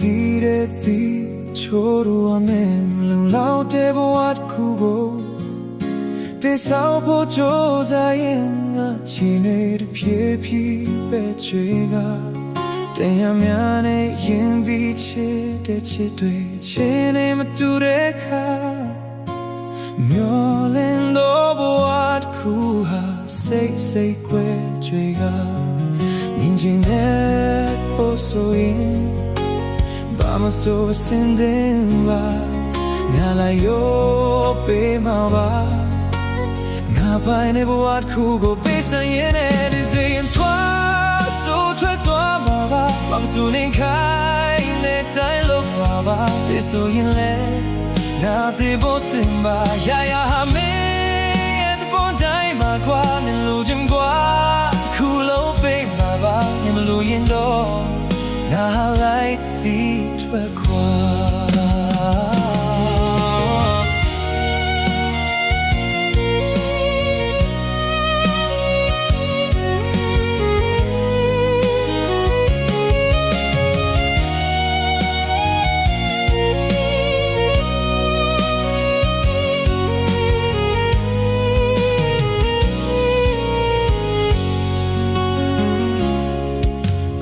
တိုင်းတည်တဲ့ဒီချိုးရမယ်လုံလောက်တဲ့ဘဝတစ်ခုကိုတည်ဆောက်ဖို့ကြိုးစားရင်ငါချီနေတဲ့ဖြည်းဖြည်းပဲချွေကတရားများနဲ့ရင်ပြီးချစ်တဲ့ချစ်တွေချစ်နေမတူတဲ့ခါမျောလင်းတော့ဘဝတစ်ခုဟာစိတ်စိတ်ခွဲချွေကမြင်ချင်တဲ့ဖို့ဆိုရင်ဘာမဆိုစင်တင်ပါငါလာရောပေးမှာပါငါပိုင်တဲ့ဘဝတစ်ခုကိုပေးစရင်နဲ့ဒီစိတ်ထွားဆိုထွက်သွားမှာပါဘာမဆိုနေခိုင်းတဲ့တိုင်းလို့မှာပါဒီဆိုရင်လေနာတေဖို့တင်ပါရာရာဟာမင်းရဲ့တပေါ်တိုင်းမှာကွာမလို့ချင်ကွာတစ်ခုလုံးပေးမှာပါမလို့ရင်တော့ငါလိုက်တီးထွက်ခွာ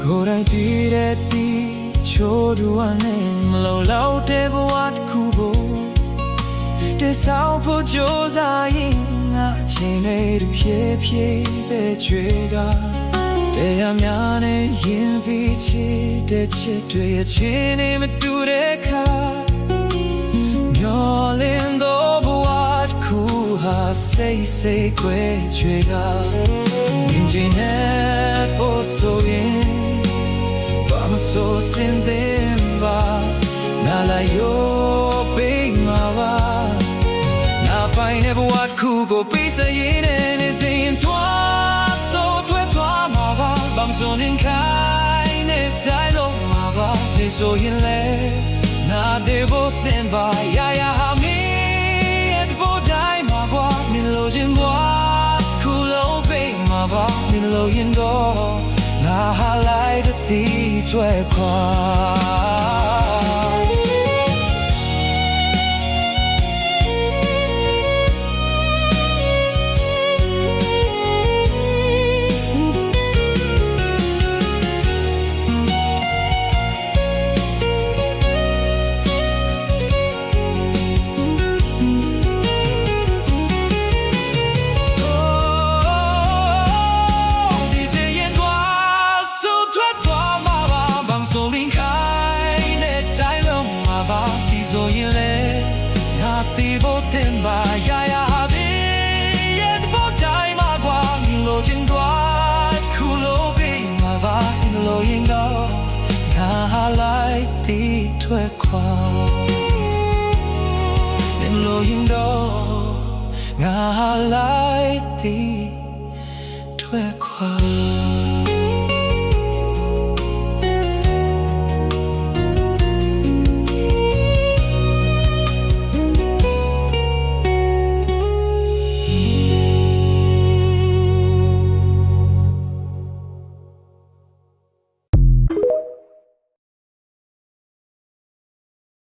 ကိုယ်တိုင်တည်တဲ့ဒီချိုးရနဲ့မလို့လောက်တဲ့ဘဝတစ်ခုကိုတည်ဆောက်ဖို့ကြိုးစားရင်ငါအချိန်လေးတစ်ဖြည်းဖြည်းပဲချွေကတရားများနဲ့ရင်ပြီးချစ်တဲ့ချစ်တွေအချင်းနဲ့မတူတဲ့ခါမျောလင်းတော့ဘဝတစ်ခုဟာစိတ်စိတ်ခွဲချွေကမြင်ချင်တဲ့ဖို့ဆိုရင်I'm so sindimba Nala yo pingmawa Na paine buat kugo pisa yine Nizin twa so twe twa mawa Bam so nin kai ne dailo mawa Niso yin le Na de bo timba Ya ya ha mi Et bo dai mawa Min lo jin buat kulo pingmawa Min lo yin go Na halai de ti chwe kwa So you let not the boat in by ya be yet boat time agua lojin guard kulo be mava in loying go na like the twekwa in loying go na